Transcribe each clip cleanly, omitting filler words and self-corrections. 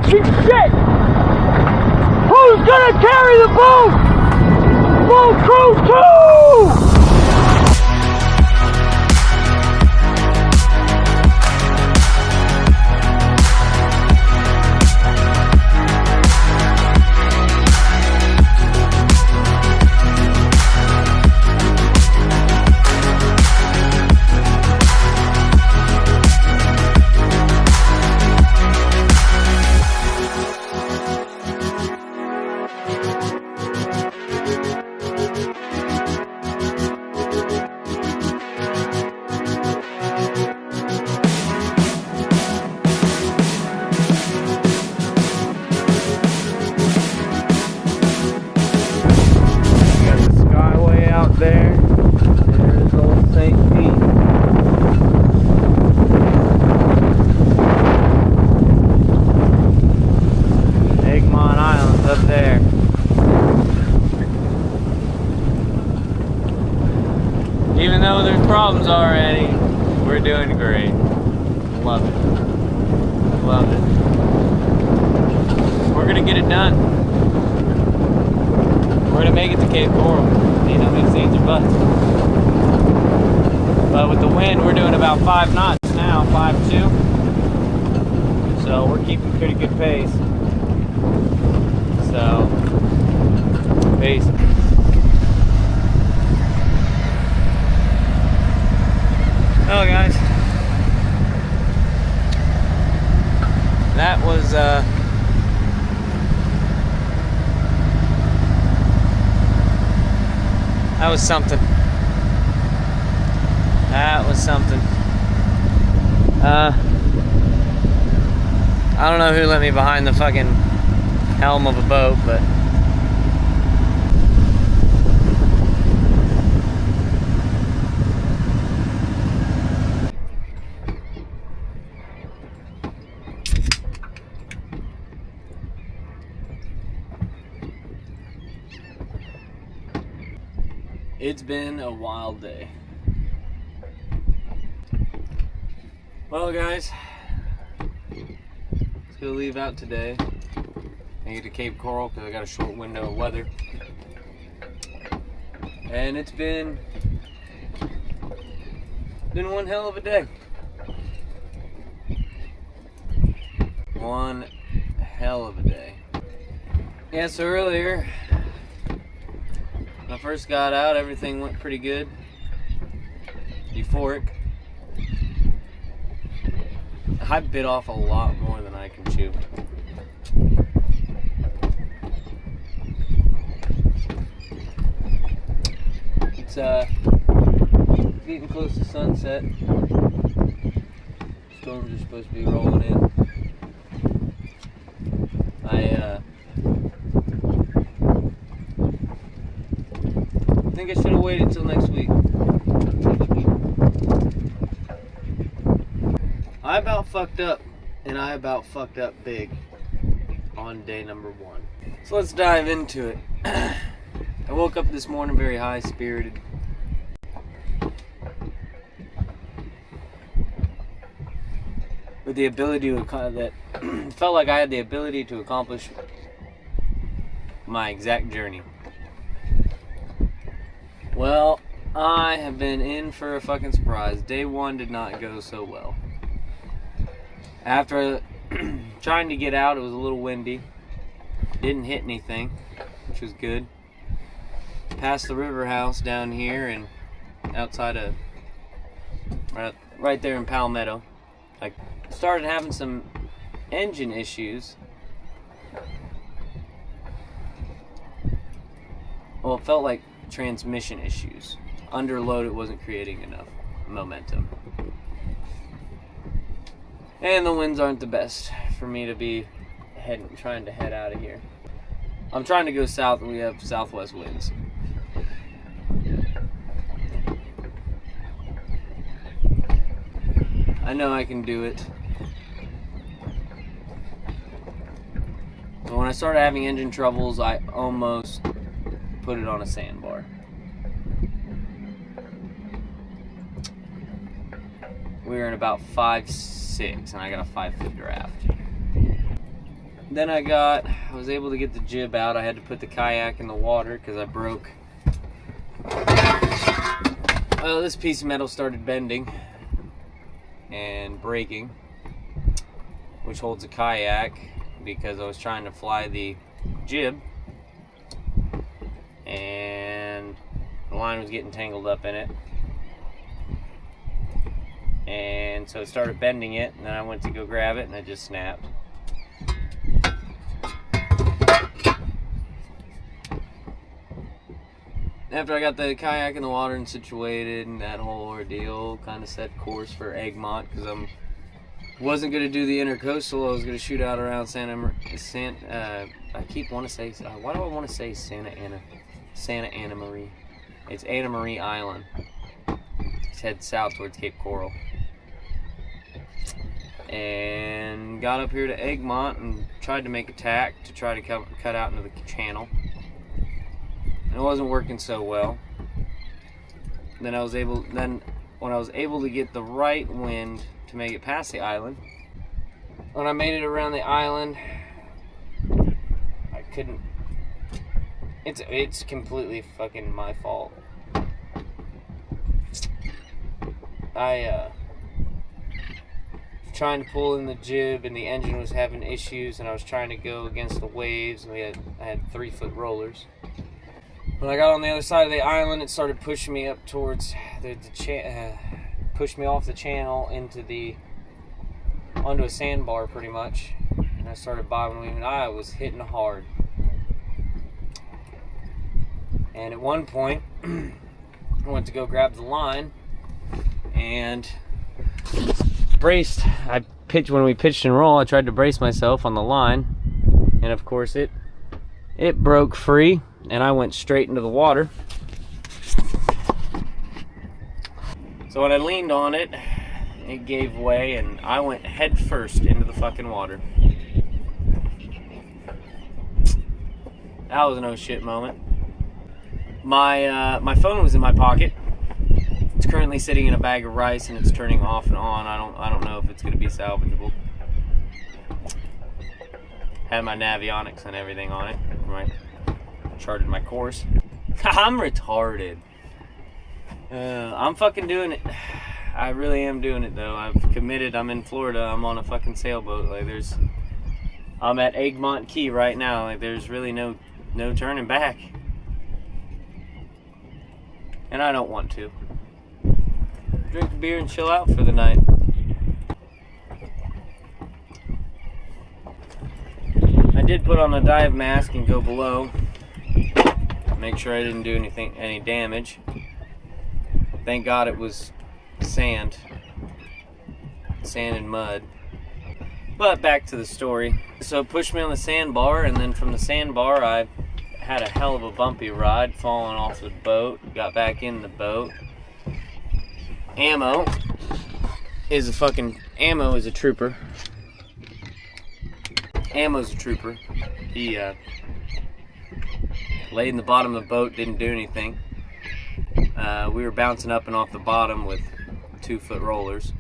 fucking shit! Who's gonna carry the boat? Boat crew 2! There, there's old St. Pete. Egmont Island's up there. Even though there's problems already, we're doing great. Love it. Love it. We're gonna get it done. We're gonna make it to Cape Coral. You know, makes seeds or butts. But with the wind, we're doing about 5 knots now, 5.2. So we're keeping pretty good pace. So, peace. Hello guys. That was something. That was something. I don't know who let me behind the fucking helm of a boat, but it's been a wild day. Well guys, let's go leave out today and get to Cape Coral because I got a short window of weather. And it's been one hell of a day. One hell of a day. Yeah, so earlier, when I first got out, everything went pretty good. Euphoric. I bit off a lot more than I can chew. It's getting close to sunset. Storms are supposed to be rolling in. I think I should have waited till next week. I about fucked up, and I about fucked up big on day number 1. So let's dive into it. I woke up this morning very high-spirited. With the ability to felt like I had the ability to accomplish my exact journey. Well, I have been in for a fucking surprise. Day 1 did not go so well. After trying to get out, it was a little windy. Didn't hit anything, which was good. Passed the river house down here and outside of right there in Palmetto. I started having some engine issues. Well, it felt like transmission issues. Under load, it wasn't creating enough momentum. And the winds aren't the best for me to be trying to head out of here. I'm trying to go south and we have southwest winds. I know I can do it. But when I started having engine troubles, I almost put it on a sandbar. We were in about 5'6", and I got a 5-foot draft. Then I was able to get the jib out. I had to put the kayak in the water because I broke. Well, this piece of metal started bending and breaking, which holds the kayak, because I was trying to fly the jib and the line was getting tangled up in it. And so it started bending it, and then I went to go grab it and it just snapped. After I got the kayak in the water and situated and that whole ordeal, kind of set course for Egmont, because I wasn't going to do the intercoastal. I was going to shoot out around I keep want to say, why do I want to say Santa Ana Marie? It's Anna Marie Island. Just head south towards Cape Coral. And got up here to Egmont and tried to make a tack to try to cut out into the channel. And it wasn't working so well. Then when I was able to get the right wind to make it past the island, when I made it around the island, I couldn't. It's completely fucking my fault. I was trying to pull in the jib and the engine was having issues, and I was trying to go against the waves, and I had 3-foot rollers. When I got on the other side of the island, it started pushing me up towards pushed me off the channel onto a sandbar pretty much, and I started bobbing and weaving. I was hitting hard, and at one point I went to go grab the line and braced. When we pitched and roll, I tried to brace myself on the line, and of course it broke free, and I went straight into the water. So when I leaned on it, it gave way, and I went head first into the fucking water. That was a no shit moment. My phone was in my pocket. It's currently sitting in a bag of rice, and it's turning off and on. I don't know if it's going to be salvageable. Had my Navionics and everything on it. Right. Charted my course. I'm retarded. I'm fucking doing it. I really am doing it though. I've committed. I'm in Florida. I'm on a fucking sailboat. I'm at Egmont Key right now. Like, there's really no turning back. And I don't want to. Drink a beer and chill out for the night. I did put on a dive mask and go below. Make sure I didn't do any damage. Thank God it was sand and mud. But back to the story. So it pushed me on the sandbar, and then from the sandbar I had a hell of a bumpy ride, falling off the boat, got back in the boat. Ammo is a trooper. Ammo's a trooper. He laid in the bottom of the boat, didn't do anything. We were bouncing up and off the bottom with 2-foot rollers,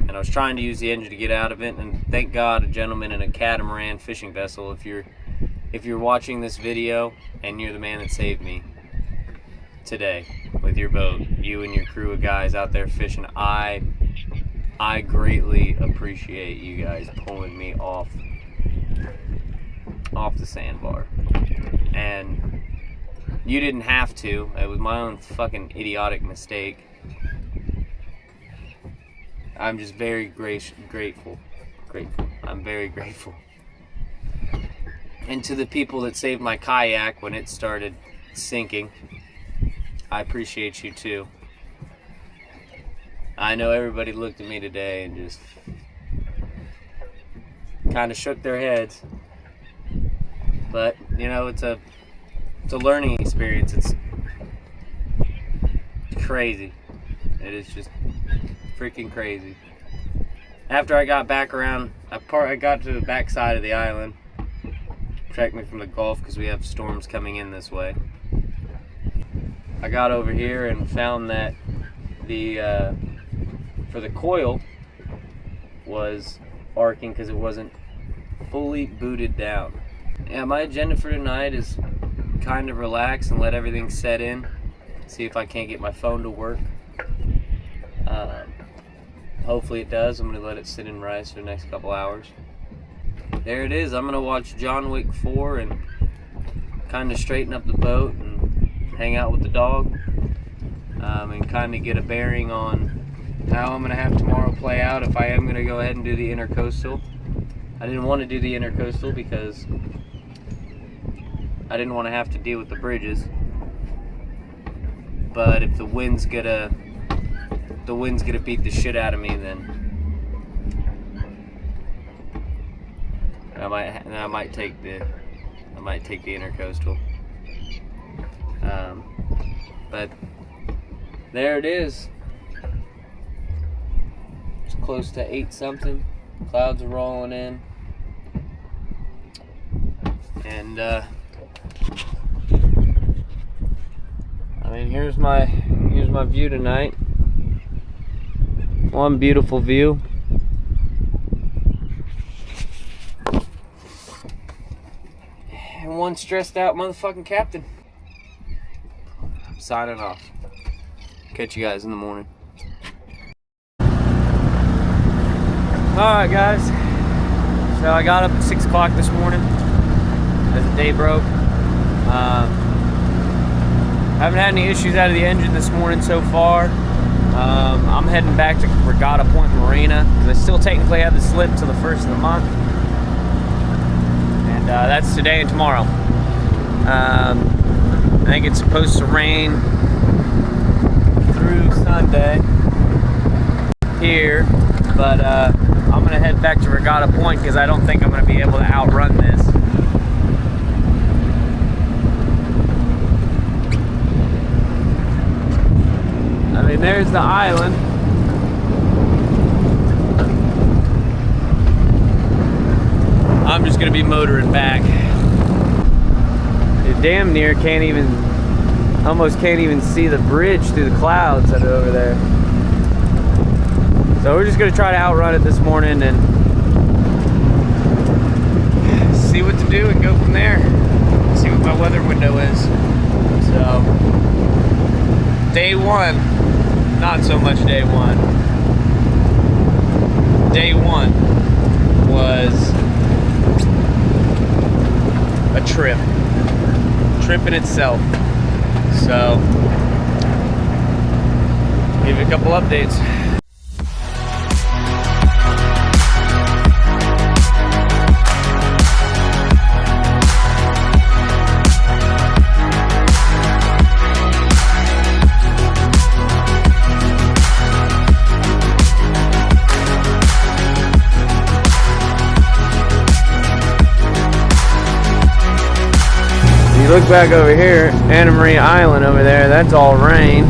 and I was trying to use the engine to get out of it, and thank God a gentleman in a catamaran fishing vessel, if you're watching this video and you're the man that saved me today with your boat, you and your crew of guys out there fishing, I greatly appreciate you guys pulling me off the sandbar. And you didn't have to. It was my own fucking idiotic mistake. I'm just very grateful. I'm very grateful. And to the people that saved my kayak when it started sinking, I appreciate you too. I know everybody looked at me today and just kind of shook their heads. But, you know, it's a learning experience. It's crazy. It is just freaking crazy. After I got back around, I got to the back side of the island. Protect me from the Gulf because we have storms coming in this way. I got over here and found that for the coil was arcing because it wasn't fully booted down. Yeah, my agenda for tonight is kind of relax and let everything set in. See if I can't get my phone to work. Hopefully it does. I'm going to let it sit and rise for the next couple hours. There it is. I'm going to watch John Wick 4 and kind of straighten up the boat and hang out with the dog. And kind of get a bearing on how I'm going to have tomorrow play out if I am going to go ahead and do the intercoastal. I didn't want to do the intercoastal because I didn't want to have to deal with the bridges. But if the wind's gonna beat the shit out of me, then I might take the intercoastal. But there it is. It's close to 8 something. Clouds are rolling in, and I mean, here's my view tonight. One beautiful view. And one stressed out motherfucking captain. I'm signing off. Catch you guys in the morning. Alright guys, so I got up at 6 o'clock this morning as the day broke. Haven't had any issues out of the engine this morning so far. I'm heading back to Regatta Point Marina because I still technically have the slip till the 1st of the month. And that's today and tomorrow. I think it's supposed to rain through Sunday here, but I'm gonna head back to Regatta Point because I don't think I'm gonna be able to outrun this. I mean, there's the island. I'm just gonna be motoring back. You damn near almost can't even see the bridge through the clouds that are over there. So we're just gonna try to outrun it this morning and see what to do and go from there. See what my weather window is. So, day one, not so much day one. Day one was a trip in itself. So, give you a couple updates. Look back over here, Anna Maria Island over there, that's all rain.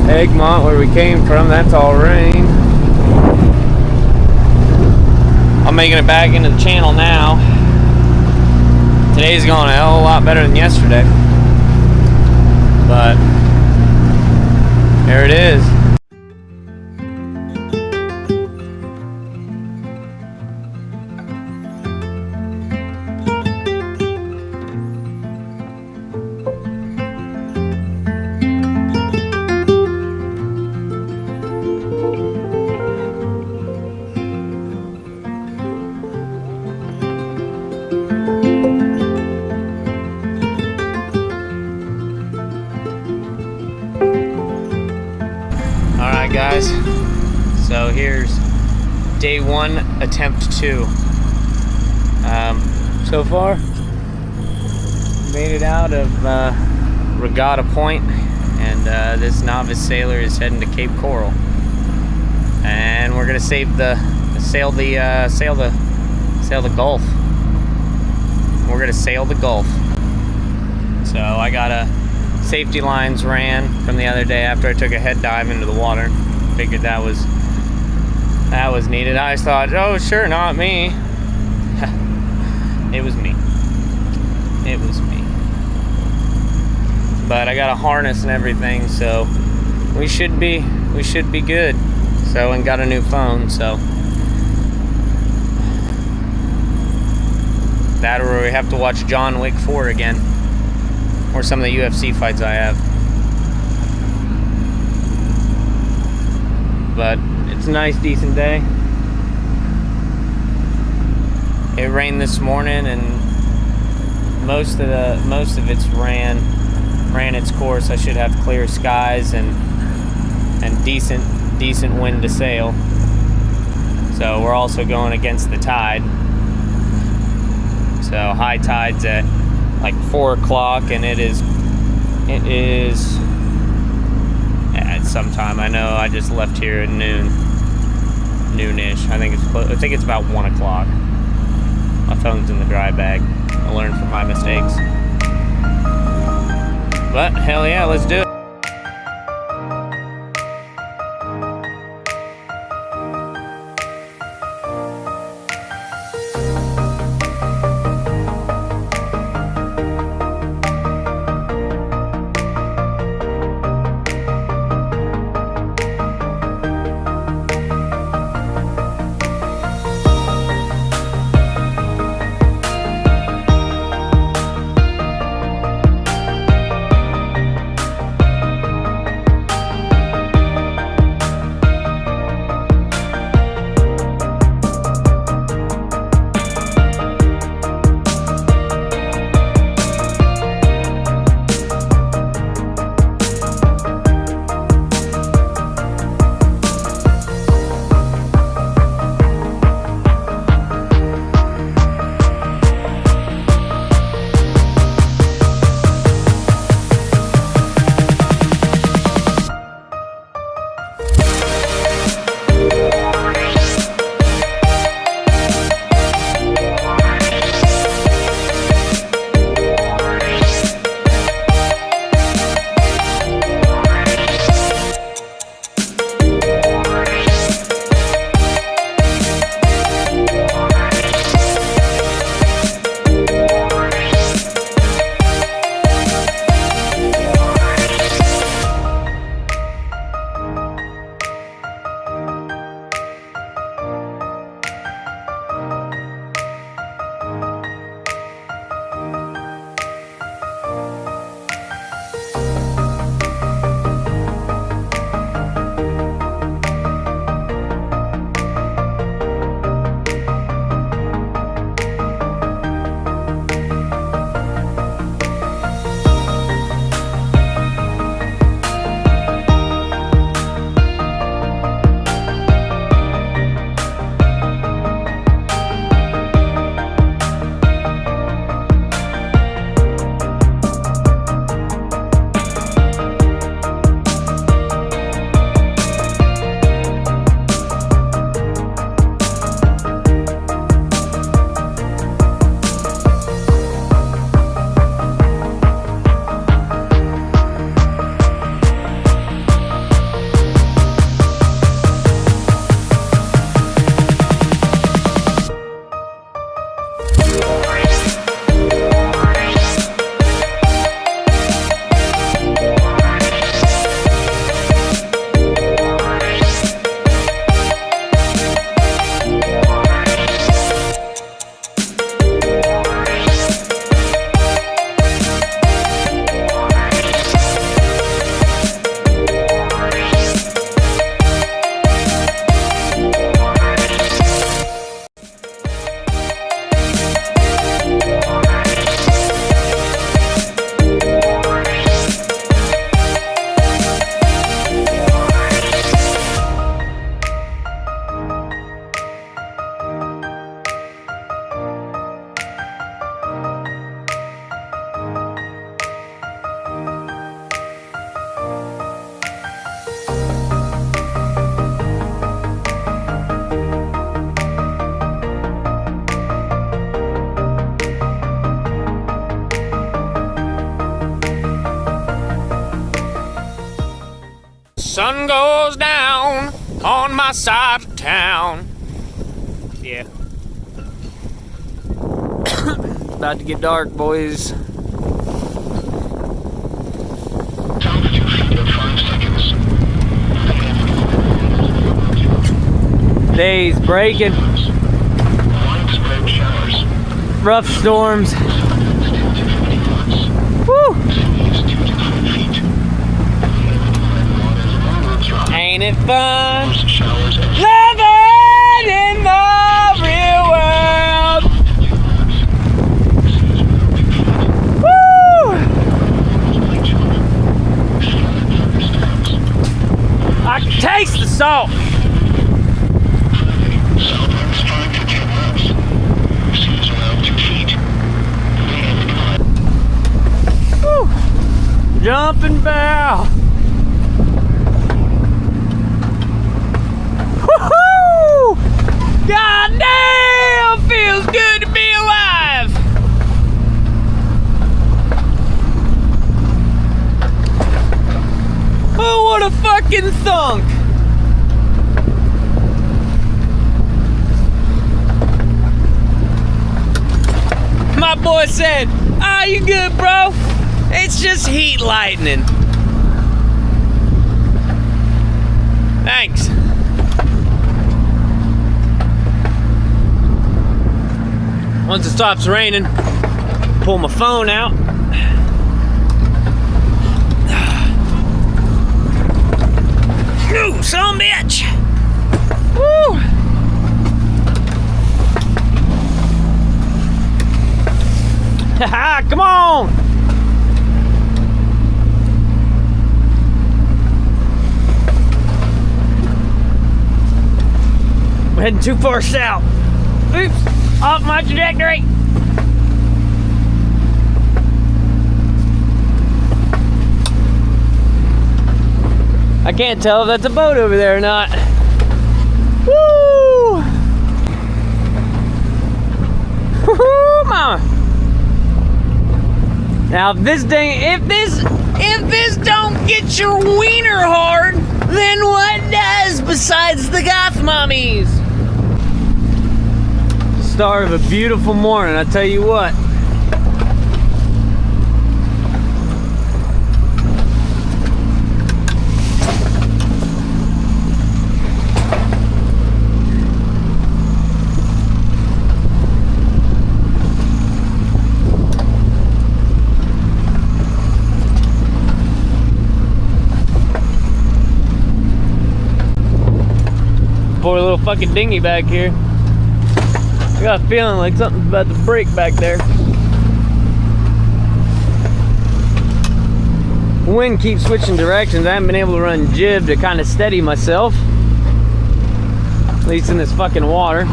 Egmont, where we came from, that's all rain. I'm making it back into the channel now. Today's going a hell of a lot better than yesterday. But there it is. Guys, so here's day one, attempt 2. So far, made it out of Regatta Point, and this novice sailor is heading to Cape Coral, and we're gonna sail the Gulf. We're gonna sail the Gulf. So I got a safety lines ran from the other day after I took a head dive into the water. Figured that was needed. I just thought, oh sure, not me. It was me. It was me. But I got a harness and everything, so we should be good. So, and got a new phone, so That or we have to watch John Wick 4 again. Or some of the UFC fights I have. But it's a nice, decent day. It rained this morning, and most of it's ran its course. I should have clear skies and decent wind to sail. So we're also going against the tide. So high tide's at like 4 o'clock, and it is at some time. I know I just left here at noonish. I think it's about 1 o'clock. My phone's in the dry bag. I learned from my mistakes. But hell yeah, let's do it. Sun goes down on my side of town. Yeah. It's about to get dark, boys. Day's breaking. rough storms. Woo! Ain't it fun living in the real world? Woo! I can taste the salt. Woo! Jumping bow. Woohoo! God damn, feels good to be alive. Oh, what a fucking thunk. My boy said, "Ah, you good, bro? It's just heat lightning." Thanks. Once it stops raining, pull my phone out. Ooh, son of a bitch! Woo! Haha, come on! We're heading too far south. Oops, off my trajectory. I can't tell if that's a boat over there or not. Woo! Woo, mama! Now if this don't get your wiener hard, then what does besides the goth mommies? Start of a beautiful morning, I tell you what. Poor little fucking dinghy back here. I got a feeling like something's about to break back there. Wind keeps switching directions. I haven't been able to run jib to kind of steady myself. At least in this fucking water.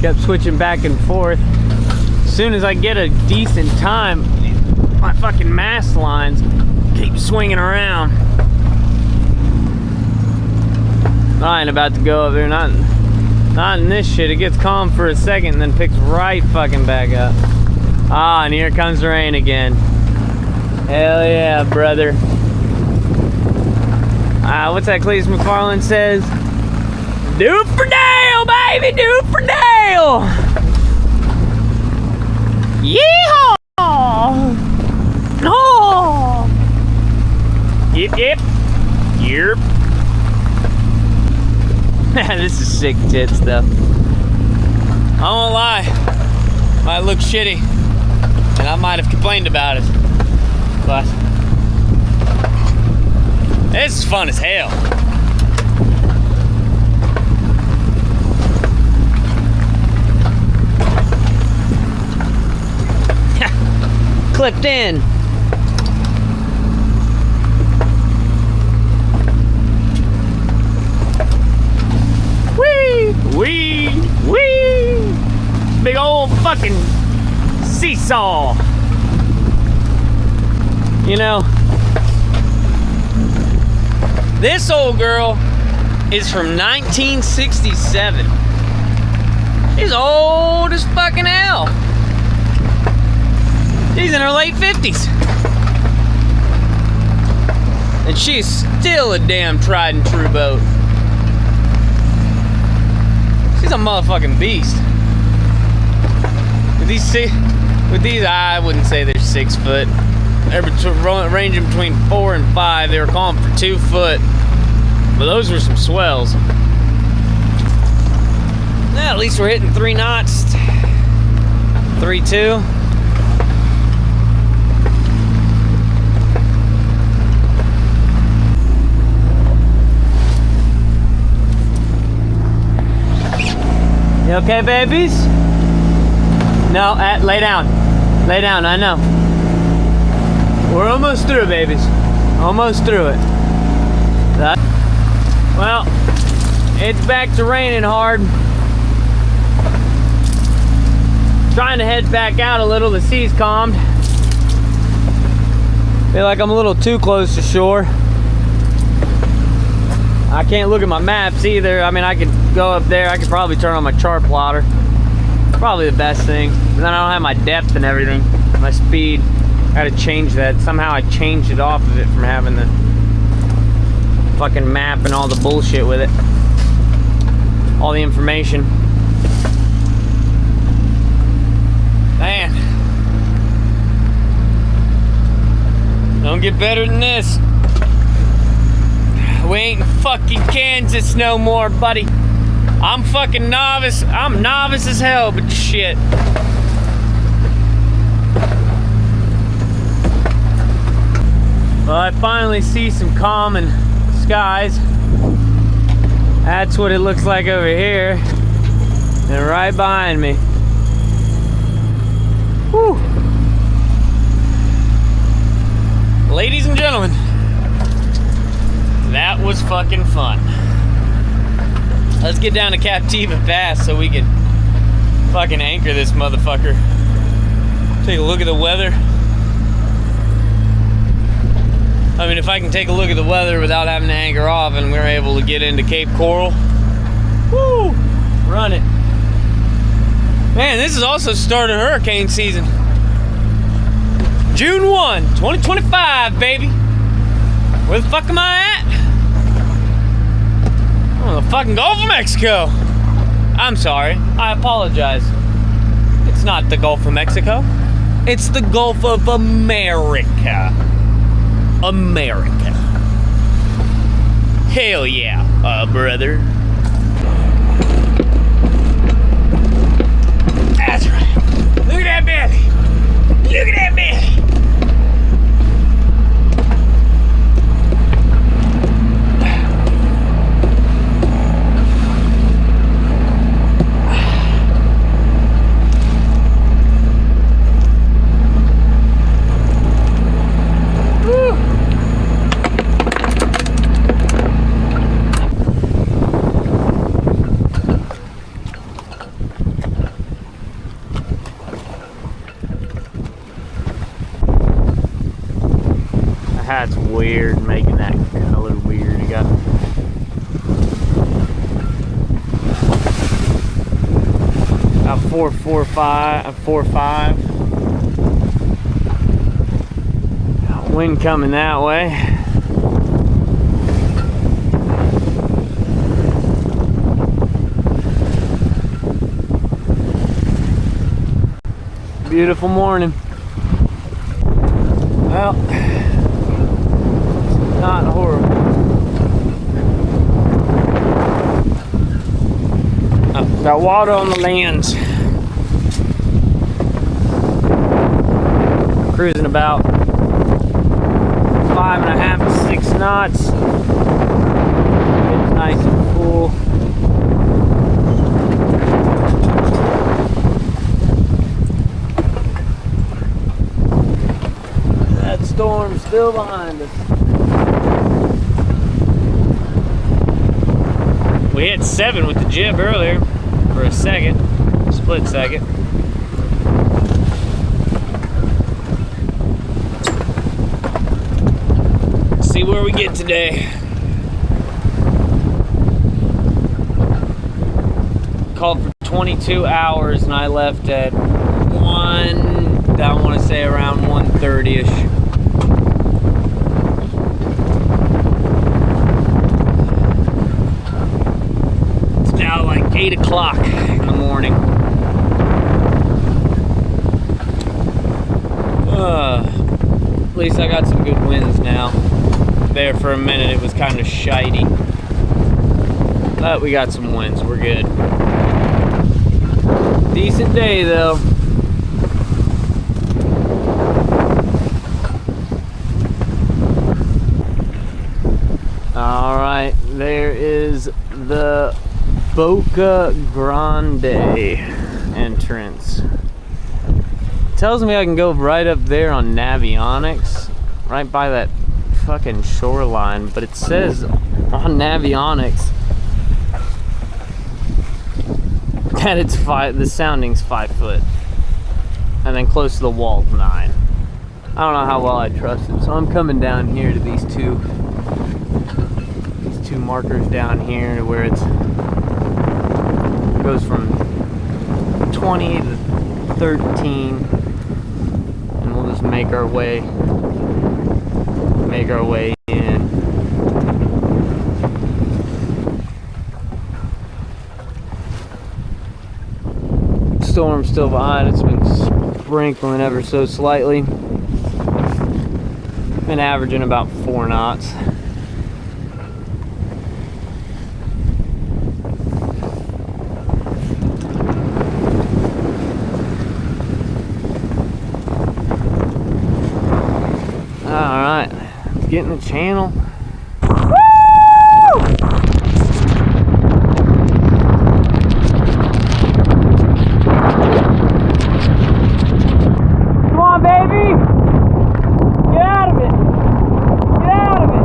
Kept switching back and forth. As soon as I get a decent time, my fucking mast lines keep swinging around. I ain't about to go up there, not in this shit. It gets calm for a second and then picks right fucking back up. Ah, and here comes the rain again. Hell yeah, brother. What's that Cletus McFarland says? Do it for Dale, baby, do it for Dale. Yeehaw! Oh! Yep, yep. Yep. This is sick tit stuff. I won't lie. Might look shitty. And I might have complained about it. But this is fun as hell. Clipped in. Wee! Wee! Wee! Big old fucking seesaw. You know, this old girl is from 1967. She's old as fucking hell. She's in her late 50s. And she's still a damn tried and true boat. She's a motherfucking beast. With these, I wouldn't say they're 6 foot. They're ranging between 4 and 5. They were calling for 2 foot. But those are some swells. Yeah, at least we're hitting 3 knots. 3.2. You okay, babies? No, lay down. Lay down, I know. We're almost through, babies. Almost through it. Well, it's back to raining hard. Trying to head back out a little. The sea's calmed. Feel like I'm a little too close to shore. I can't look at my maps either. I mean, I could go up there. I could probably turn on my chart plotter. Probably the best thing. But then I don't have my depth and everything. My speed. I gotta change that. Somehow I changed it off of it from having the fucking map and all the bullshit with it. All the information. Man. Don't get better than this. We ain't in fucking Kansas no more, buddy. I'm fucking novice. I'm novice as hell, but shit. Well, I finally see some calming skies. That's what it looks like over here. And right behind me. Whew. Ladies and gentlemen, that was fucking fun. Let's get down to Captiva Pass so we can fucking anchor this motherfucker. Take a look at the weather. I mean, if I can take a look at the weather without having to anchor off and we're able to get into Cape Coral, woo, run it. Man, this is also start of hurricane season. June 1, 2025, baby. Where the fuck am I at? I'm in the fucking Gulf of Mexico. I'm sorry, I apologize. It's not the Gulf of Mexico. It's the Gulf of America. America. Hell yeah, brother. That's right. Look at that belly. Look at that belly. That's weird, making that color weird. You got about 4.5. Wind coming that way. Beautiful morning. Well, not horrible. Got water on the lens. Cruising about 5.5 to 6 knots. It's nice and cool. That storm's still behind us. We hit 7 with the jib earlier for a second, split second. Let's see where we get today. Called for 22 hours and I left at I want to say around 1:30ish. Now like 8 o'clock in the morning. At least I got some good winds now. There for a minute it was kind of shitey. But we got some winds, we're good. Decent day though. All right, there is the Boca Grande entrance. It tells me I can go right up there on Navionics, right by that fucking shoreline, but it says on Navionics that it's the sounding's 5 foot, and then close to the wall 9. I don't know how well I trust it, so I'm coming down here to these two markers down here to where it goes from 20 to 13, and we'll just make our way in. Storm's still behind. It's been sprinkling ever so slightly. Been averaging about 4 knots. Alright, let's get in the channel. Woo! Come on, baby! Get out of it! Get out of it!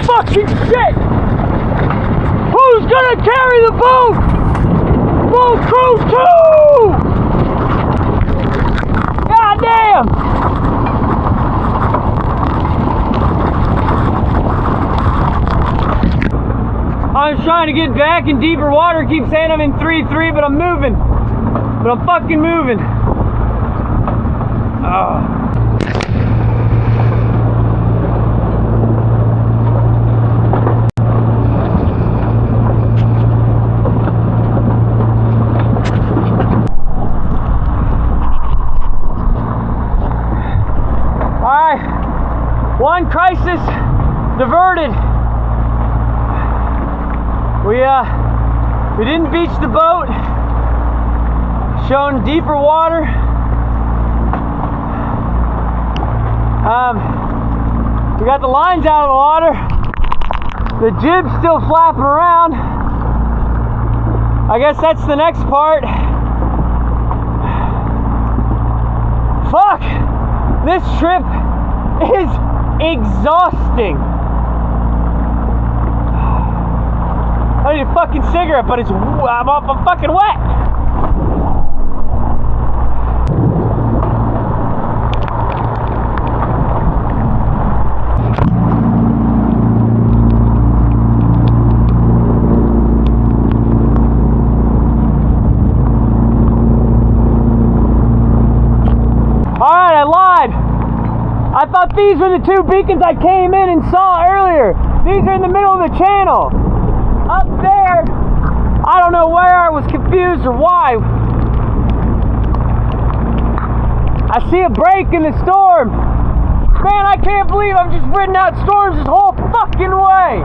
Fucking shit! Who's gonna carry the boat? Boat crew 2! God damn! I'm trying to get back in deeper water. Keep saying I'm in 3-3, but I'm moving. But I'm fucking moving. Oh. One crisis diverted. We didn't beach the boat. Showing deeper water. We got the lines out of the water. The jib's still flapping around. I guess that's the next part. Fuck! This trip is exhausting. I need a fucking cigarette, but I'm fucking wet. Alright, I lied. I thought these were the 2 beacons I came in and saw earlier. These are in the middle of the channel. Up there, I don't know where I was confused or why. I see a break in the storm. Man, I can't believe I've just ridden out storms this whole fucking way.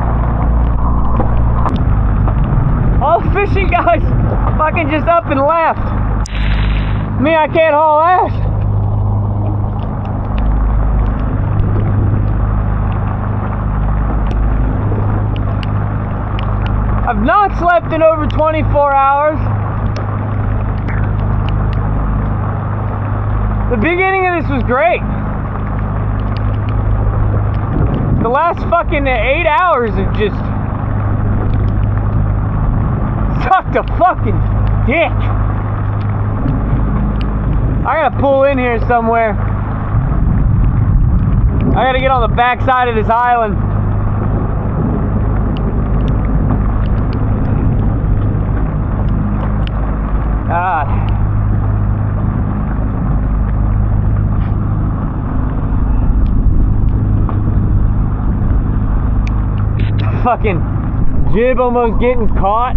All the fishing guys fucking just up and left. Me, I can't haul ass. I've not slept in over 24 hours. The beginning of this was great. The last fucking 8 hours have just sucked a fucking dick. I gotta pull in here somewhere. I gotta get on the back side of this island. God. Fucking jib almost getting caught.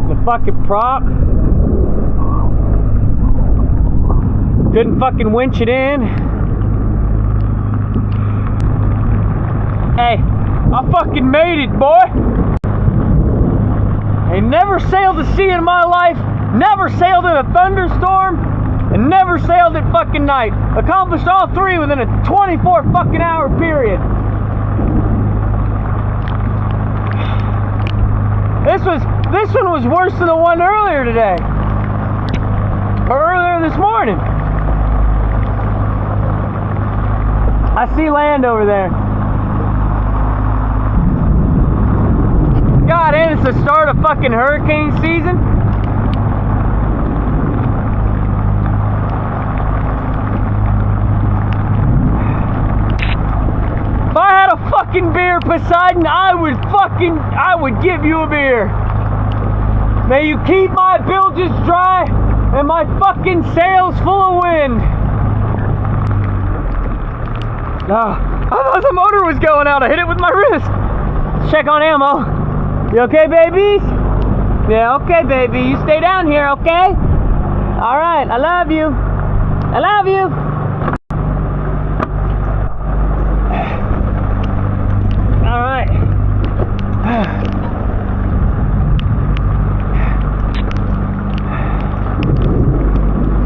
The fucking prop. Couldn't fucking winch it in. Hey, I fucking made it, boy. I never sailed the sea in my life, never sailed in a thunderstorm, and never sailed at fucking night. Accomplished all three within a 24 fucking hour period. This one was worse than the one earlier today. Or earlier this morning. I see land over there. God, and it's the start of fucking hurricane season. If I had a fucking beer, Poseidon, I would give you a beer. May you keep my bilges dry and my fucking sails full of wind. I thought the motor was going out. I hit it with my wrist. Let's check on ammo. You okay, babies? Yeah, okay, baby. You stay down here, okay? All right, I love you. I love you. All right.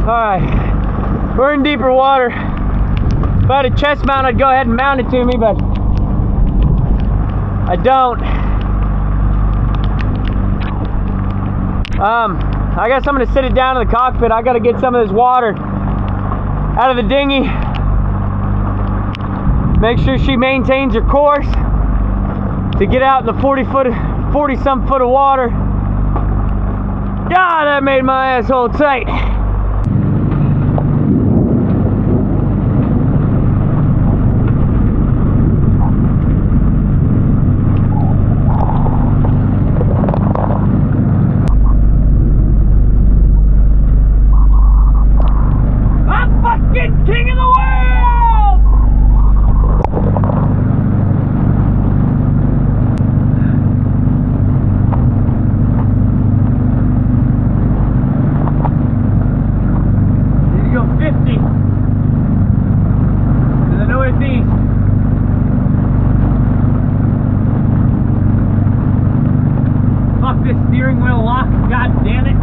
All right. We're in deeper water. If I had a chest mount, I'd go ahead and mount it to me, but I don't. I guess I'm gonna sit it down in the cockpit. I gotta get some of this water out of the dinghy. Make sure she maintains her course to get out in the 40-some foot of water. God, that made my asshole tight. King of the world! Need to go 50 to the northeast. Fuck this steering wheel lock, god damn it.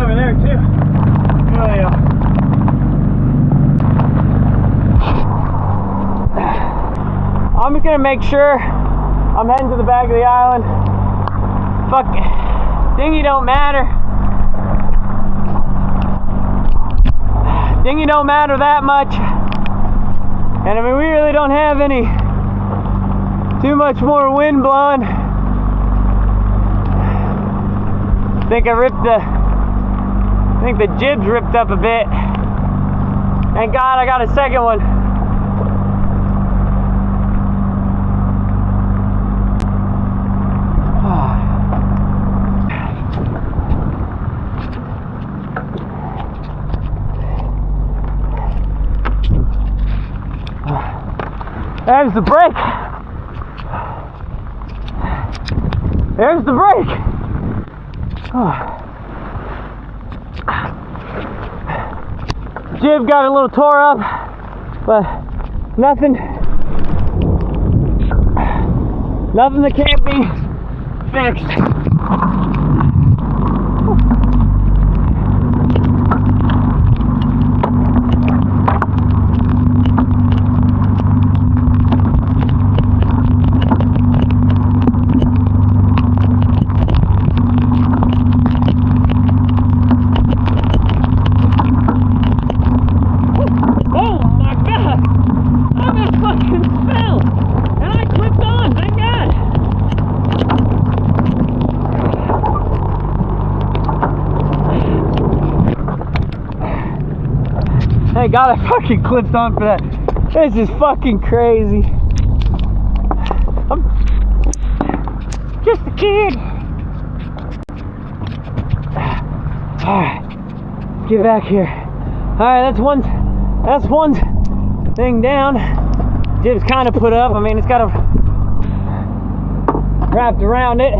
Over there too. Oh yeah. I'm just gonna make sure I'm heading to the back of the island. Fuck, dinghy don't matter. Dinghy don't matter that much. And I mean, we really don't have any too much more wind blowing. I think the jib's ripped up a bit. Thank God I got a second one. There's the brake. There's the brake. Jib got a little tore up, but nothing that can't be fixed. Thank God I fucking clipped on for that. This is fucking crazy. I'm just a kid. Alright, get back here. Alright, that's one thing down. Jib's kind of put up. I mean, it's got a wrapped around it.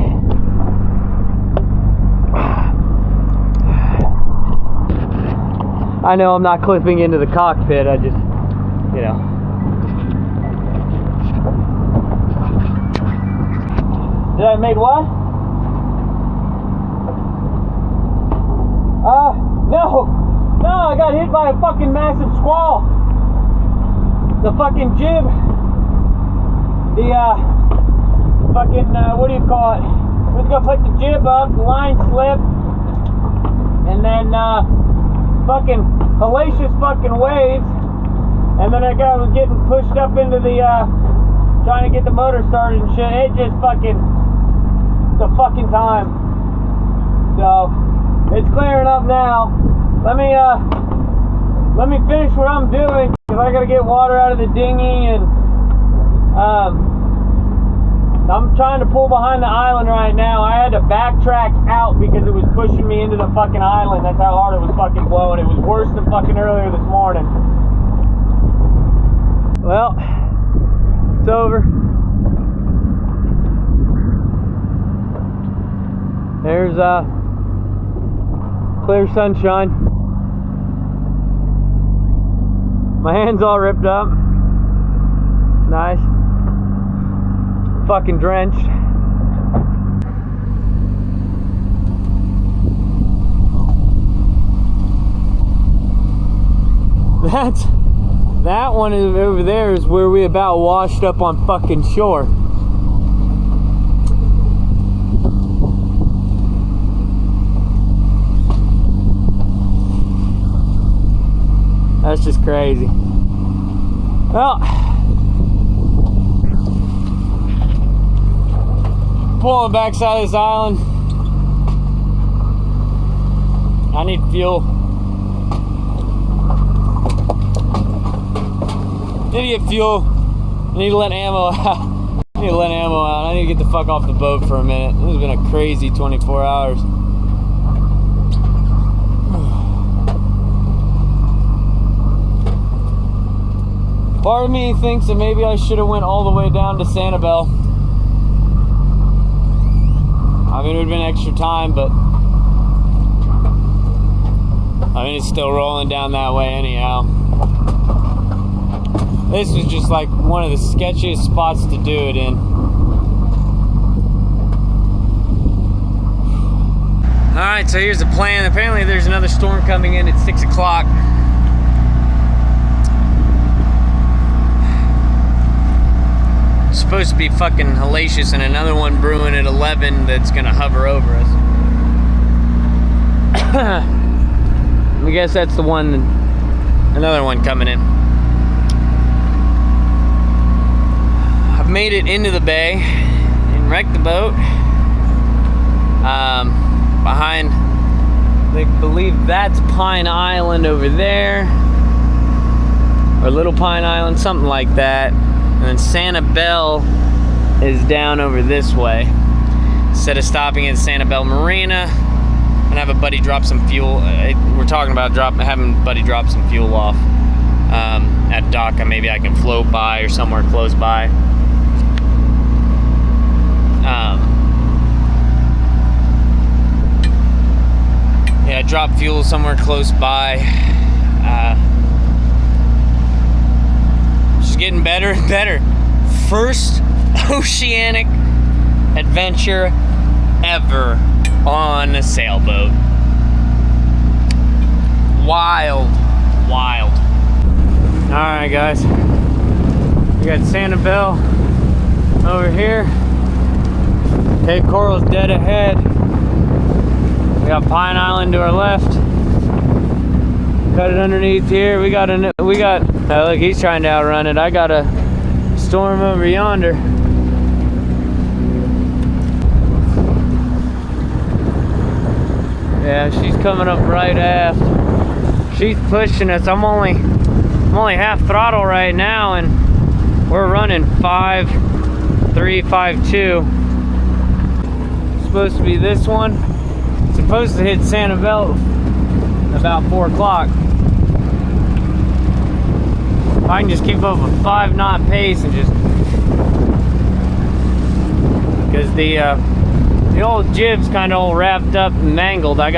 I know I'm not clipping into the cockpit. I just, you know. Did I make what? No, I got hit by a fucking massive squall. The fucking jib, what do you call it? We're gonna put the jib up, the line slipped, and then fucking hellacious fucking waves, and then that guy was getting pushed up into the, trying to get the motor started and shit. It just fucking, it's a fucking time. So, it's clearing up now. Let me finish what I'm doing, because I gotta get water out of the dinghy, and I'm trying to pull behind the island right now. I had to backtrack out because it was pushing me into the fucking island. That's how hard it was fucking blowing. It was worse than fucking earlier this morning. Well, it's over. There's clear sunshine. My hand's all ripped up. Nice. Fucking drenched. That one is over there is where we about washed up on fucking shore. That's just crazy. Well, pulling backside of this island. I need fuel. Need to get fuel. I need to let ammo out. I need to get the fuck off the boat for a minute. This has been a crazy 24 hours. Part of me thinks that maybe I should have went all the way down to Sanibel. I mean, it would have been extra time, but I mean, it's still rolling down that way anyhow. This was just like one of the sketchiest spots to do it in. Alright, so here's the plan. Apparently there's another storm coming in at 6 o'clock. Supposed to be fucking hellacious, and another one brewing at 11 that's gonna hover over us. I guess that's the one, another one coming in. I've made it into the bay and wrecked the boat. Behind, I believe that's Pine Island over there, or Little Pine Island, something like that. And then Sanibel is down over this way. Instead of stopping at Sanibel Marina, I'm gonna have a buddy drop some fuel. We're talking about having a buddy drop some fuel off at dock. Maybe I can float by or somewhere close by. Yeah, drop fuel somewhere close by. Just getting better and better. First oceanic adventure ever on a sailboat. Wild. Alright guys, we got Sanibel over here. Cape Coral's dead ahead. We got Pine Island to our left. Got it underneath here. We got look, he's trying to outrun it. I got a storm over yonder. Yeah, she's coming up right aft. She's pushing us. I'm only half throttle right now, and we're running 5.3, 5.2. Supposed to be this one. It's supposed to hit Sanibel about 4 o'clock. If I can just keep up a 5-knot pace and just, because the old jib's kind of all wrapped up and mangled. I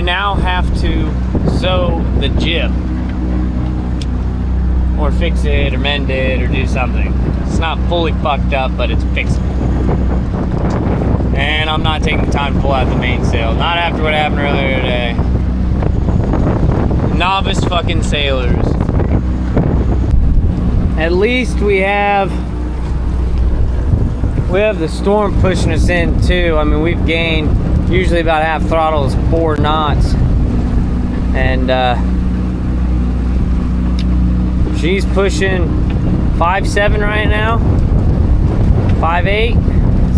now have to sew the jib, or fix it, or mend it, or do something. It's not fully fucked up, but it's fixable. And I'm not taking the time to pull out the mainsail. Not after what happened earlier today. Novice fucking sailors. At least we have the storm pushing us in too. I mean, we've gained, usually about half throttle is 4 knots. And she's pushing 5.7 right now. 5.8,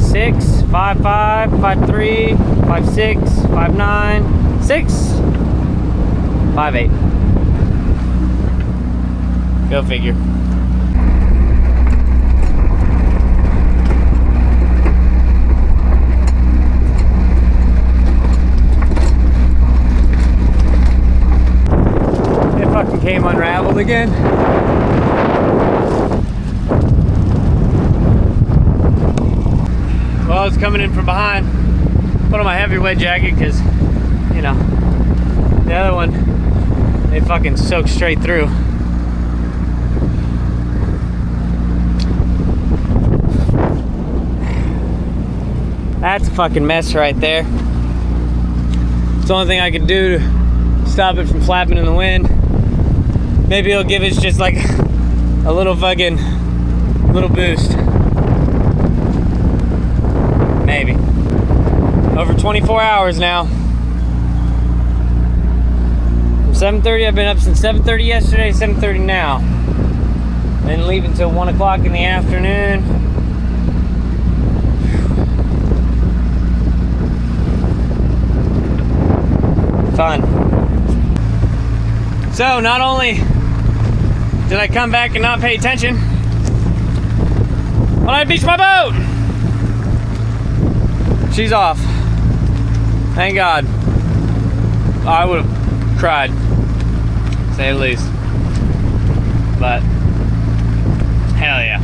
6, 5.5, 5.3, 5.6, 5.9, 6, 5.8. Go figure. It fucking came unraveled again. Well, it's coming in from behind. Put on my heavyweight jacket because, you know, the other one, they fucking soak straight through. That's a fucking mess right there. It's the only thing I could do to stop it from flapping in the wind. Maybe it'll give us just like a little boost. Maybe. Over 24 hours now. From 7:30, I've been up since 7:30 yesterday, 7:30 now. Then leave until 1 o'clock in the afternoon. Fun. So, not only did I come back and not pay attention, but I beached my boat! She's off. Thank God. I would have cried, to say the least. But, hell yeah.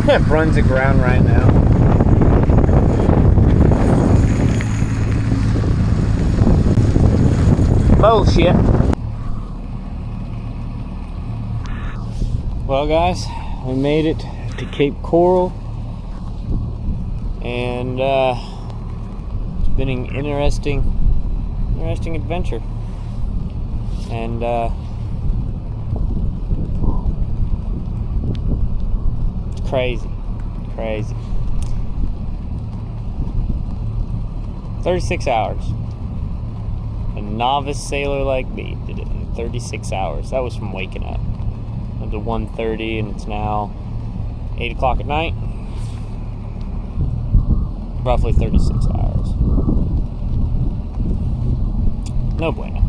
Yeah, Brunswick ground right now. Bullshit. Well, guys, we made it to Cape Coral, and it's been an interesting adventure, and it's crazy. 36 hours. A novice sailor like me did it in 36 hours. That was from waking up. It was 1:30 and it's now 8 o'clock at night. Roughly 36 hours. No bueno.